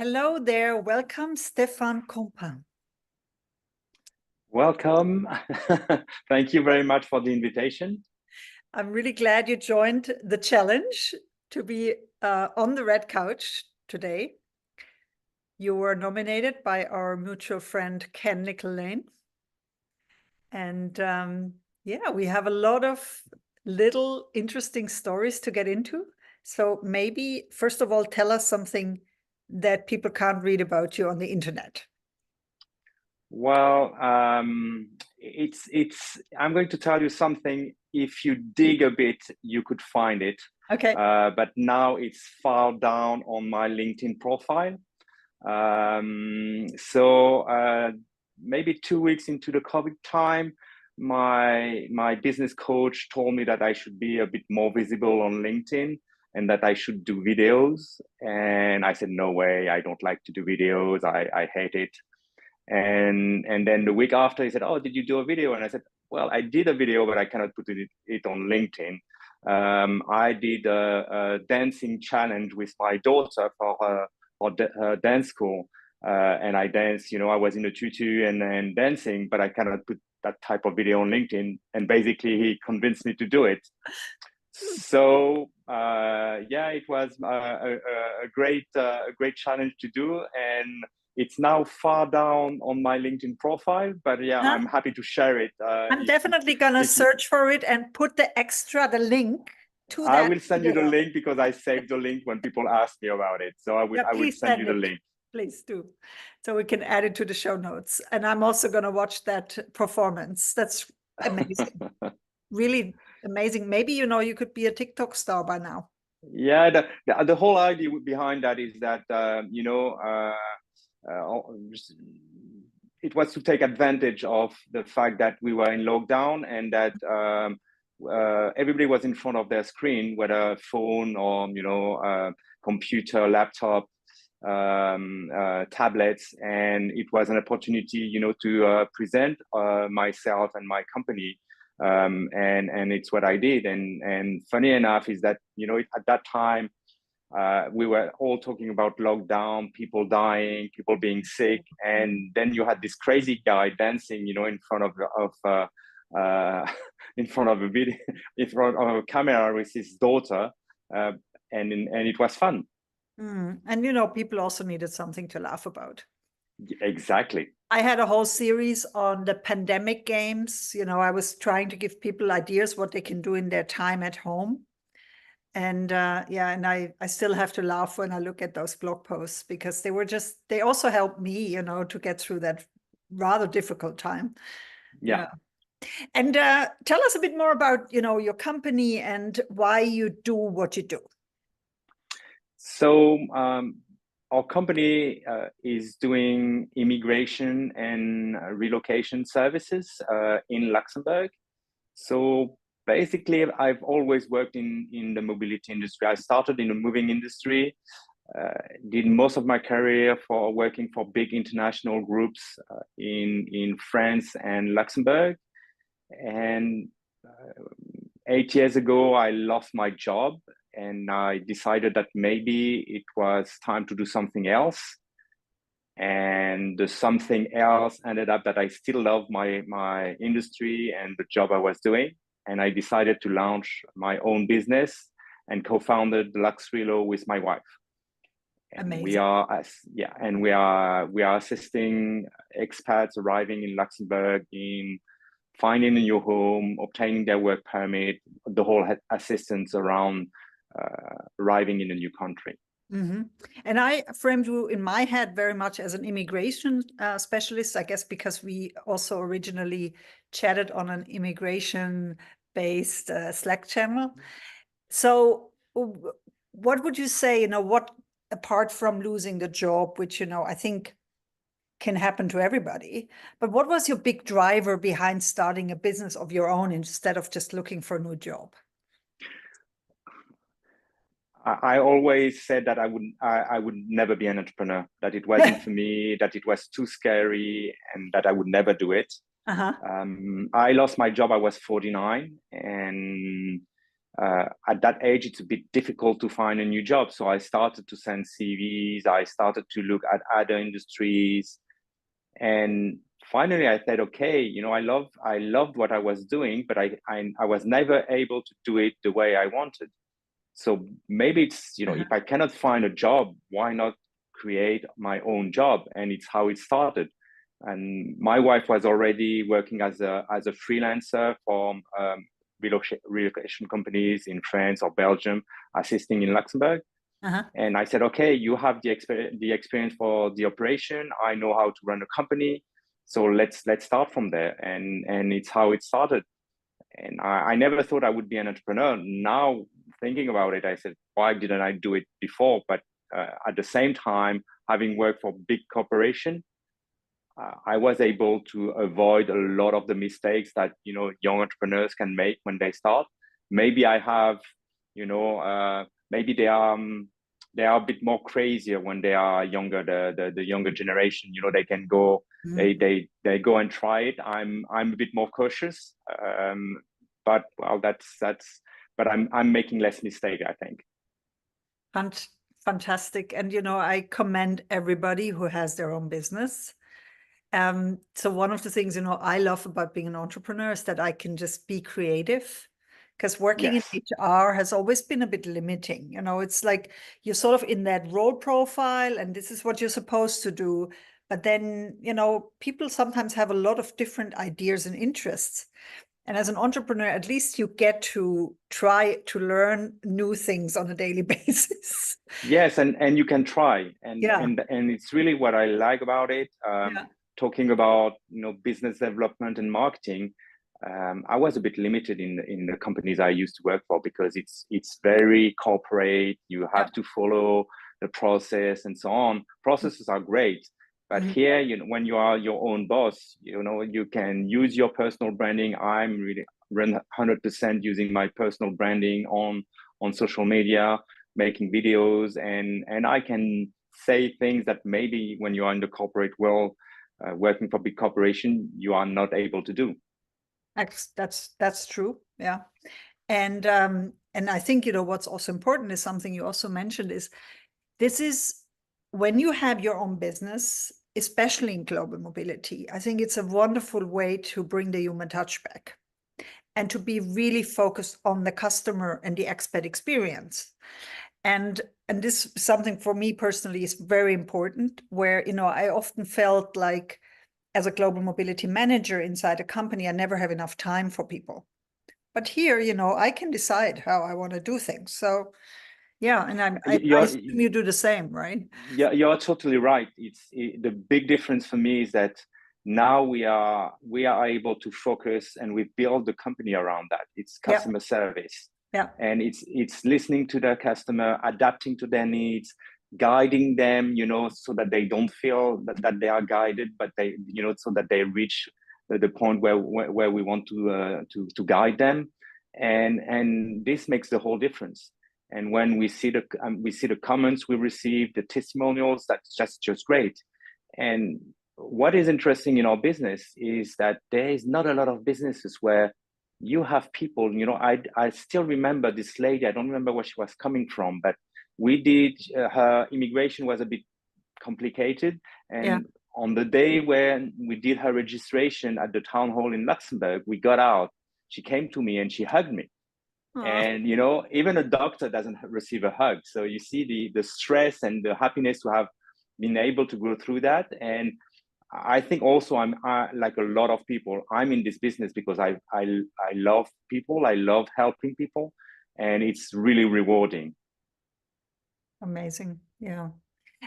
Hello there. Welcome, Stéphane Compain. Welcome. Thank you very much for the invitation. I'm really glad you joined the challenge to be on the red couch today. You were nominated by our mutual friend, Ken Nicol-Lane. And yeah, we have a lot of little interesting stories to get into. So maybe, first of all, tell us something that people can't read about you on the internet. Well, I'm going to tell you something. If you dig a bit, you could find it. Okay. But now it's far down on my LinkedIn profile. Maybe 2 weeks into the COVID time, my business coach told me that I should be a bit more visible on LinkedIn and that I should do videos. And I said, no way, I don't like to do videos. I hate it. And then the week after, he said, oh, did you do a video? And I said, well, I did a video, but I cannot put it on LinkedIn. I did a dancing challenge with my daughter for her dance school. And I danced, I was in a tutu and dancing, but I cannot put that type of video on LinkedIn. And basically, he convinced me to do it. So yeah, it was a great challenge to do, and it's now far down on my LinkedIn profile. But yeah, I'm happy to share it. I'm definitely gonna search for it and put the link to that. I will send you the link because I saved the link when people ask me about it. So I will send you the link. Please do, so we can add it to the show notes. And I'm also gonna watch that performance. That's amazing. Really amazing. Maybe you could be a TikTok star by now. Yeah, the whole idea behind that is that it was to take advantage of the fact that we were in lockdown and that everybody was in front of their screen, whether phone or computer, laptop, tablets, and it was an opportunity to present myself and my company. And it's what I did. And funny enough is that, at that time, we were all talking about lockdown, people dying, people being sick. And then you had this crazy guy dancing, in front of in front of a video, in front of a camera with his daughter. And it was fun. And, people also needed something to laugh about. Exactly. I had a whole series on the pandemic games. I was trying to give people ideas what they can do in their time at home. And yeah, and I still have to laugh when I look at those blog posts because they also helped me, to get through that rather difficult time. Yeah. And tell us a bit more about, your company and why you do what you do. So our company is doing immigration and relocation services in Luxembourg. So basically, I've always worked in the mobility industry. I started in the moving industry, did most of my career working for big international groups in France and Luxembourg. And 8 years ago, I lost my job. And I decided that maybe it was time to do something else. And the something else ended up that I still love my industry and the job I was doing. And I decided to launch my own business and co-founded LuxRelo with my wife. And amazing. we are assisting expats arriving in Luxembourg in finding a new home, obtaining their work permit, the whole assistance around arriving in a new country. Mm-hmm. And I framed you in my head very much as an immigration specialist, I guess, because we also originally chatted on an immigration-based Slack channel. So what would you say, what apart from losing the job, which, I think can happen to everybody, but what was your big driver behind starting a business of your own instead of just looking for a new job? I always said that I would never be an entrepreneur, that it wasn't for me, that it was too scary, and that I would never do it. I lost my job. I was 49, and at that age, it's a bit difficult to find a new job. So I started to send CVs. I started to look at other industries. And finally, I said, okay, you know, I loved what I was doing, but I was never able to do it the way I wanted. So maybe it's, you know, if I cannot find a job, why not create my own job? And it's how it started. And my wife was already working as a freelancer for relocation companies in France or Belgium, assisting in Luxembourg. And I said, okay, you have the experience for the operation. I know how to run a company. So let's start from there. And it's how it started. And I never thought I would be an entrepreneur. Now, thinking about it, I said, why didn't I do it before? But at the same time, having worked for big corporation, I was able to avoid a lot of the mistakes that, you know, young entrepreneurs can make when they start. Maybe I have, you know, maybe they are a bit more crazier when they are younger. The younger generation, you know, they can go, they go and try it. I'm a bit more cautious, but well, that's. But I'm making less mistake, I think. Fantastic, and you know, I commend everybody who has their own business. So one of the things, you know, I love about being an entrepreneur is that I can just be creative, because working in HR has always been a bit limiting. You know, it's like you're sort of in that role profile and this is what you're supposed to do. But then, you know, people sometimes have a lot of different ideas and interests. And as an entrepreneur, at least you get to try to learn new things on a daily basis. Yes, and you can try, and it's really what I like about it. Talking about, you know, business development and marketing, I was a bit limited in the companies I used to work for, because it's very corporate. You have to follow the process and so on. Processes are great, but here, you know, when you are your own boss, you know, you can use your personal branding. I'm really 100% using my personal branding on social media, making videos, and I can say things that maybe when you are in the corporate world, working for big corporation, you are not able to do. That's true. Yeah. And I think, you know, what's also important is something you also mentioned is this is when you have your own business, especially in global mobility, I think it's a wonderful way to bring the human touch back and to be really focused on the customer and the expat experience. And this is something for me personally is very important, where, you know, I often felt like as a global mobility manager inside a company, I never have enough time for people. But here, you know, I can decide how I want to do things. So yeah, and I assume you do the same, right? Yeah, you're totally right. The big difference for me is that now we are able to focus, and we build the company around that. It's customer service. Yeah. And it's listening to their customer, adapting to their needs, guiding them, you know, so that they don't feel that they are guided, but they, you know, so that they reach the point where we want to guide them. And this makes the whole difference. And when we see the comments we receive, the testimonials, that's just great. And what is interesting in our business is that there is not a lot of businesses where you have people, you know, I still remember this lady. I don't remember where she was coming from, but we did, her immigration was a bit complicated. And on the day when we did her registration at the town hall in Luxembourg, we got out. She came to me and she hugged me. And, you know, even a doctor doesn't receive a hug. So you see the stress and the happiness to have been able to go through that. And I think also I'm like a lot of people, I'm in this business because I love people. I love helping people, and it's really rewarding. Amazing. Yeah.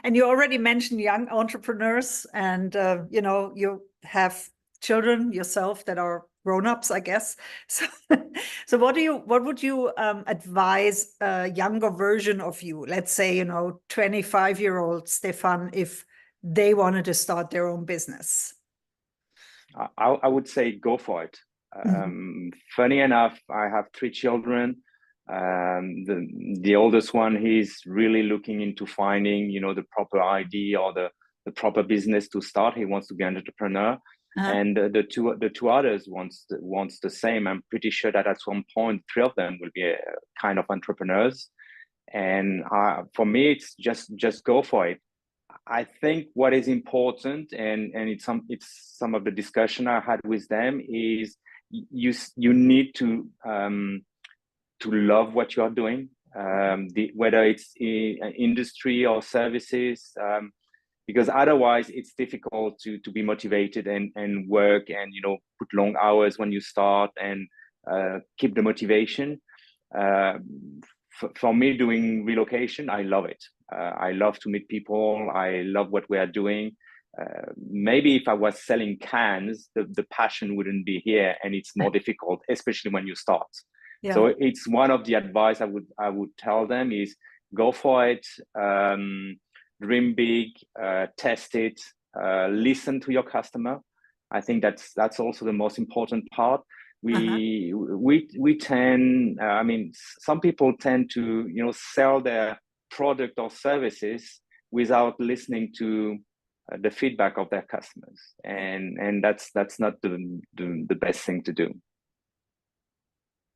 And you already mentioned young entrepreneurs, and you know, you have children yourself that are grown-ups, I guess. So what would you advise a younger version of you, let's say, you know, 25-year-old Stéphane, if they wanted to start their own business? I would say go for it. Funny enough, I have 3 children. The oldest one, he's really looking into finding, you know, the proper ID or the proper business to start. He wants to be an entrepreneur. and the two others wants the same. I'm pretty sure that at some point, three of them will be kind of entrepreneurs. And for me, it's just go for it. I think what is important, and it's some of the discussion I had with them, is you need to love what you are doing, whether it's in industry or services, because otherwise it's difficult to be motivated and work and put long hours when you start and keep the motivation. For me, doing relocation, I love it. I love to meet people. I love what we are doing. Maybe if I was selling cans, the passion wouldn't be here, and it's more difficult, especially when you start. Yeah. So it's one of the advice I would tell them is go for it, dream big, test it, listen to your customer. I think that's also the most important part. We tend, some people tend to sell their product or services without listening to the feedback of their customers, and that's not the best thing to do.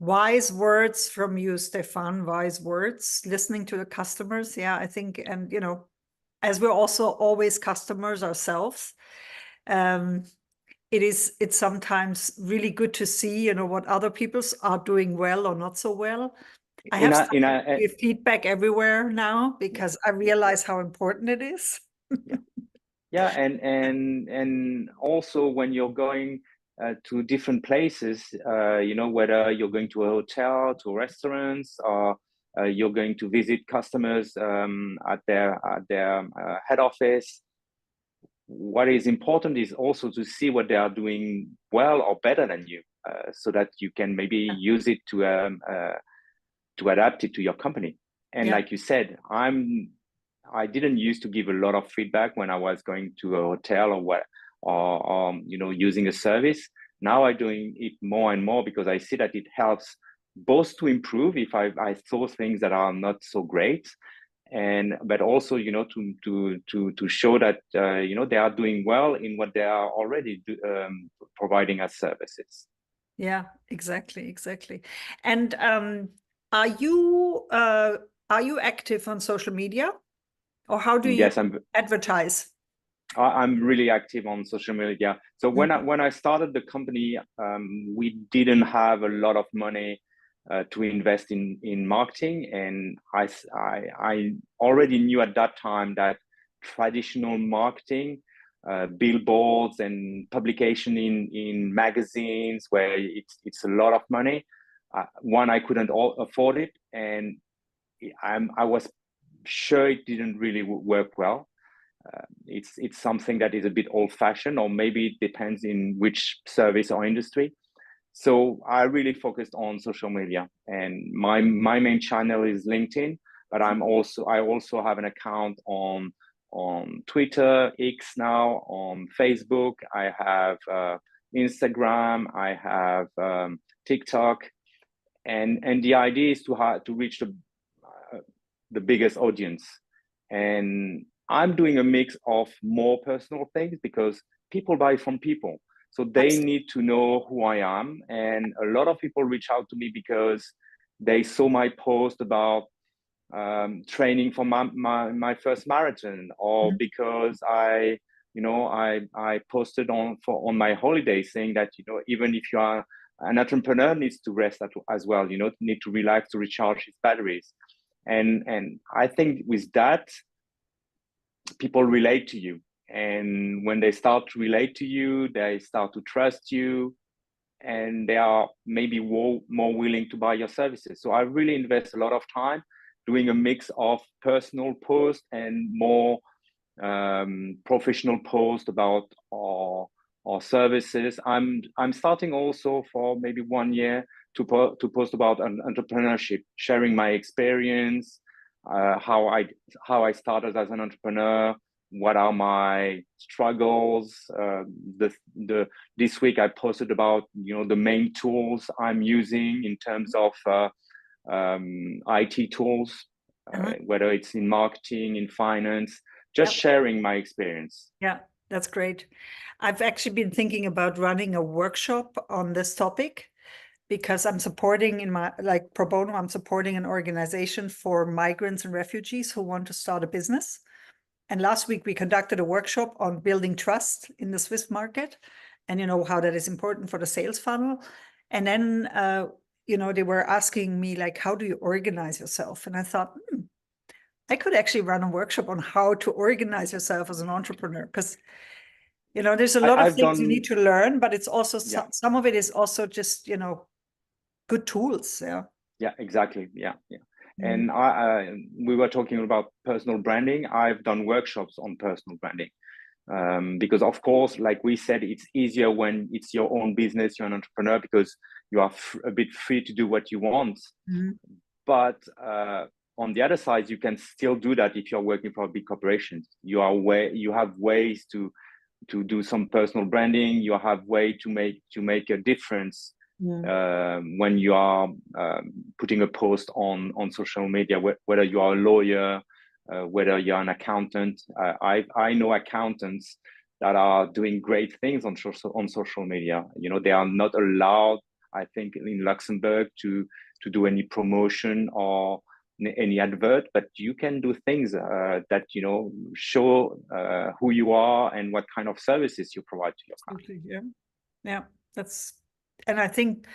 Wise words from you, Stéphane. Wise words, listening to the customers. Yeah, I think, and as we're also always customers ourselves, it's sometimes really good to see what other people are doing well or not so well. I have started to give feedback everywhere now because I realize how important it is. Yeah, and also when you're going to different places, whether you're going to a hotel, to restaurants, or you're going to visit customers at their head office. What is important is also to see what they are doing well or better than you, so that you can maybe use it to adapt it to your company. And like you said, I didn't used to give a lot of feedback when I was going to a hotel or using a service. Now I'm doing it more and more because I see that it helps both to improve if I saw things that are not so great, but also to show that they are doing well in what they are already providing as services. Yeah, exactly. And are you active on social media? Or how do you advertise? I'm really active on social media. So when I started the company, we didn't have a lot of money to invest in marketing, and I already knew at that time that traditional marketing, billboards and publication in magazines, where it's a lot of money. I couldn't afford it, and I was sure it didn't really work well. It's something that is a bit old-fashioned, or maybe it depends in which service or industry. So I really focused on social media, and my main channel is LinkedIn, but I also have an account on Twitter, X now, on Facebook. I have Instagram. I have TikTok, and the idea is to reach the biggest audience. And I'm doing a mix of more personal things because people buy from people, so they need to know who I am. And a lot of people reach out to me because they saw my post about training for my first marathon, or because I posted on my holiday saying that even if you are an entrepreneur, needs to rest as well, need to relax to recharge his batteries. And I think with that, people relate to you. And when they start to relate to you, they start to trust you, and they are maybe more willing to buy your services. So I really invest a lot of time doing a mix of personal posts and more professional posts about our services. I'm starting also for maybe 1 year to post about entrepreneurship, sharing my experience, how I started as an entrepreneur, what are my struggles. This week I posted about the main tools I'm using in terms of IT tools, whether it's in marketing, in finance, just sharing my experience. Yeah, That's great. I've actually been thinking about running a workshop on this topic because I'm supporting in my, like pro bono, I'm supporting an organization for migrants and refugees who want to start a business. And last week we conducted a workshop on building trust in the Swiss market and, how that is important for the sales funnel. And then, they were asking me like, how do you organize yourself? And I thought, I could actually run a workshop on how to organize yourself as an entrepreneur because there's a lot of things you need to learn, but it's also some of it is also just good tools. Yeah, exactly. Yeah. And we were talking about personal branding. I've done workshops on personal branding because, of course, like we said, it's easier when it's your own business, you're an entrepreneur, because you are a bit free to do what you want. But on the other side, you can still do that if you're working for a big corporation. You have ways to do some personal branding. You have way to make a difference when you are putting a post on social media, whether you are a lawyer, whether you're an accountant. I know accountants that are doing great things on social media. They are not allowed, I think, in Luxembourg to do any promotion or any advert, but you can do things that show who you are and what kind of services you provide to your clients. Yeah, and I think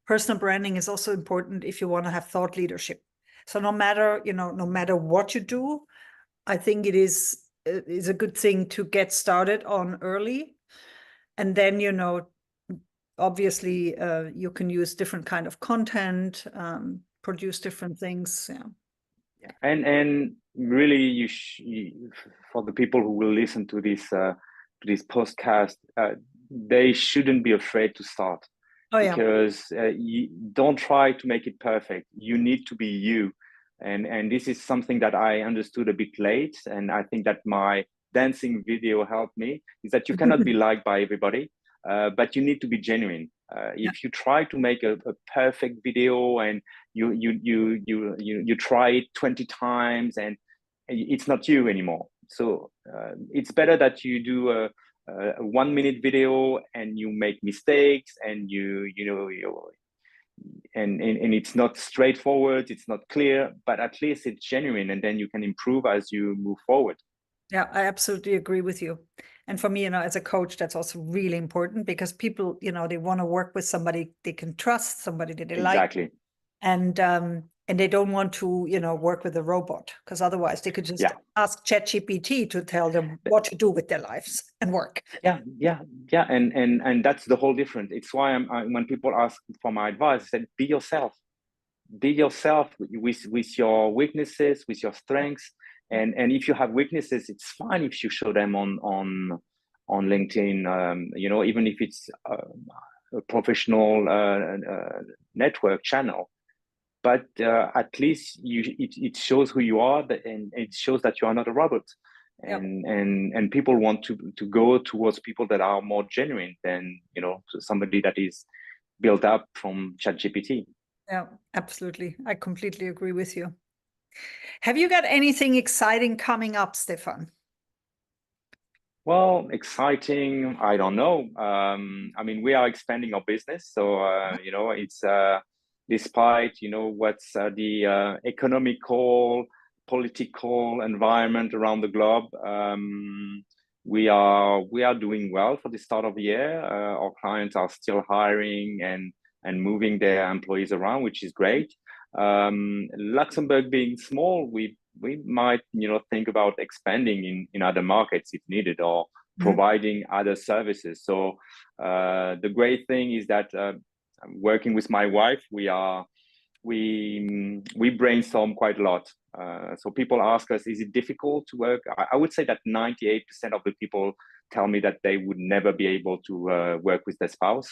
personal branding is also important if you want to have thought leadership. So no matter what you do, I think it is a good thing to get started on early, and then obviously you can use different kind of content, produce different things. And really, for the people who will listen to this podcast, they shouldn't be afraid to start. Because you don't try to make it perfect. You need to be you. And this is something that I understood a bit late. And I think that my dancing video helped me, is that you cannot be liked by everybody, but you need to be genuine. If you try to make a perfect video and you try it 20 times and it's not you anymore. So it's better that you do a 1 minute video and you make mistakes and and it's not straightforward, it's not clear, but at least it's genuine, and then you can improve as you move forward. Yeah, I absolutely agree with you. And for me, as a coach, that's also really important because people, they want to work with somebody they can trust, somebody that they like. And they don't want to, work with a robot, because otherwise they could just ask ChatGPT to tell them what to do with their lives and work. Yeah. And that's the whole difference. It's why when people ask for my advice, I said, be yourself. Be yourself with your weaknesses, with your strengths. And if you have weaknesses, it's fine if you show them on LinkedIn, even if it's a professional network channel. But at least it shows who you are, and it shows that you are not a robot. And people want to go towards people that are more genuine than somebody that is built up from ChatGPT. Yeah, absolutely. I completely agree with you. Have you got anything exciting coming up, Stéphane? Well, exciting, I don't know. We are expanding our business, so it's despite what's the economical, political environment around the globe. We are doing well for the start of the year. Our clients are still hiring and moving their employees around, which is great. Luxembourg being small, we might think about expanding in other markets if needed, or providing other services. So the great thing is that working with my wife, we brainstorm quite a lot. So people ask us, is it difficult to work? I would say that 98% of the people tell me that they would never be able to work with their spouse.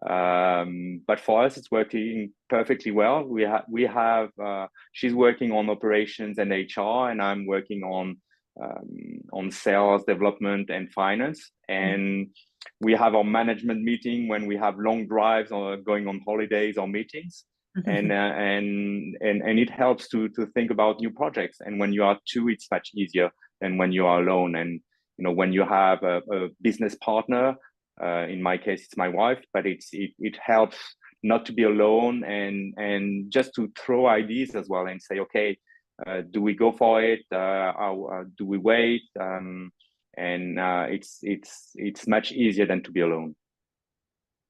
But for us, it's working perfectly well. We have she's working on operations and HR, and I'm working on sales, development, and finance. And we have our management meeting when we have long drives or going on holidays or meetings. And it helps to think about new projects. And when you are two, it's much easier than when you are alone. when you have a business partner, in my case, it's my wife, but it helps not to be alone, and just to throw ideas as well and say, okay, do we go for it? Do we wait? It's much easier than to be alone.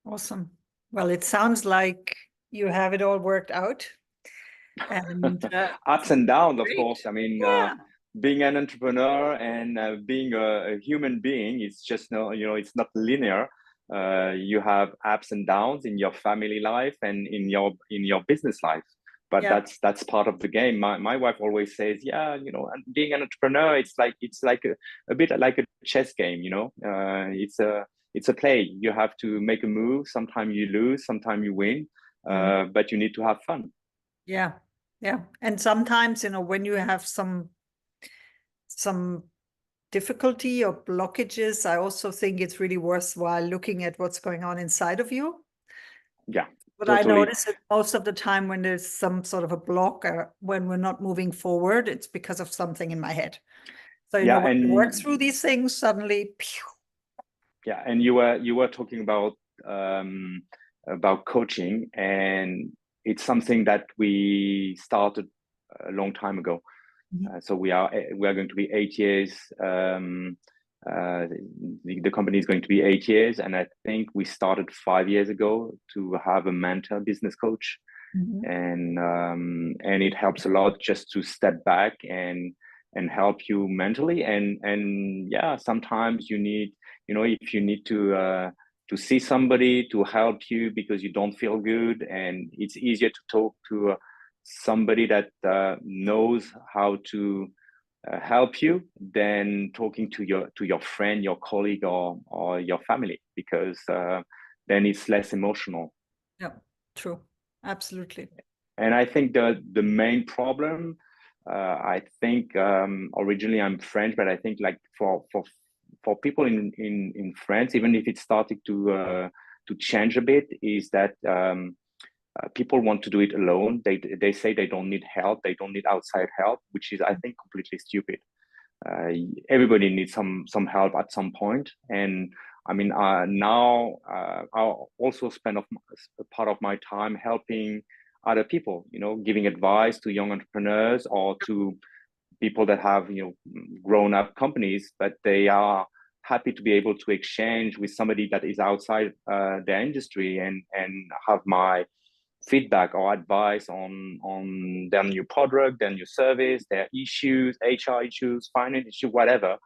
Awesome. Well, it sounds like you have it all worked out. And ups and downs, of great. course. I mean, Yeah. being an entrepreneur and being a human being, it's just it's not linear. You have ups and downs in your family life and in your business life, but Yeah. that's part of the game. My wife always says, yeah, being an entrepreneur, it's like a bit like a chess game. It's a play. You have to make a move. Sometimes you lose, sometimes you win, but you need to have fun. Yeah. Yeah. And sometimes, when you have some difficulty or blockages, I also think it's really worthwhile looking at what's going on inside of you. Yeah. But totally. I notice that most of the time when there's some sort of a block or when we're not moving forward, it's because of something in my head. So, when you work through these things, suddenly, pew. Yeah. And you were talking about coaching, and it's something that we started a long time ago. So we are going to be 8 years. The company is going to be 8 years, and I think we started 5 years ago to have a mentor business coach, and it helps a lot just to step back and help you mentally, and yeah, sometimes you need, if you need to see somebody to help you because you don't feel good, and it's easier to talk to somebody that knows how to help you than talking to your friend, your colleague, or your family, because then it's less emotional. Yeah, true. Absolutely. And I think the main problem, I think originally I'm French, but I think like for people in France, even if it's starting to change a bit, is that people want to do it alone. They say they don't need help. They don't need outside help, which is, I think, completely stupid. Everybody needs some help at some point. And I mean, now I also spend a part of my time helping other people, giving advice to young entrepreneurs or to people that have, grown up companies, but they are happy to be able to exchange with somebody that is outside their industry and have my feedback or advice on their new product, their new service, their issues, HR issues, finance issue, whatever,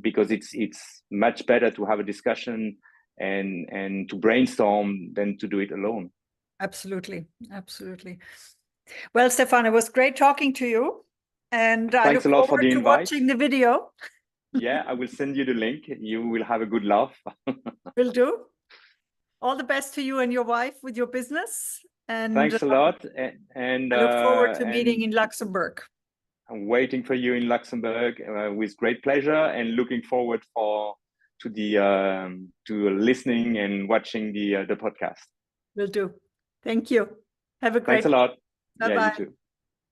because it's much better to have a discussion and to brainstorm than to do it alone. Absolutely. Absolutely. Well, Stéphane, it was great talking to you. And I look forward to watching the video. Yeah, I will send you the link. You will have a good laugh. Will do. All the best to you and your wife with your business. And thanks a lot. And I look forward to meeting in Luxembourg. I'm waiting for you in Luxembourg with great pleasure, and looking forward to listening and watching the podcast. Will do. Thank you. Have a great Thanks a lot. Bye-bye. Yeah, you too.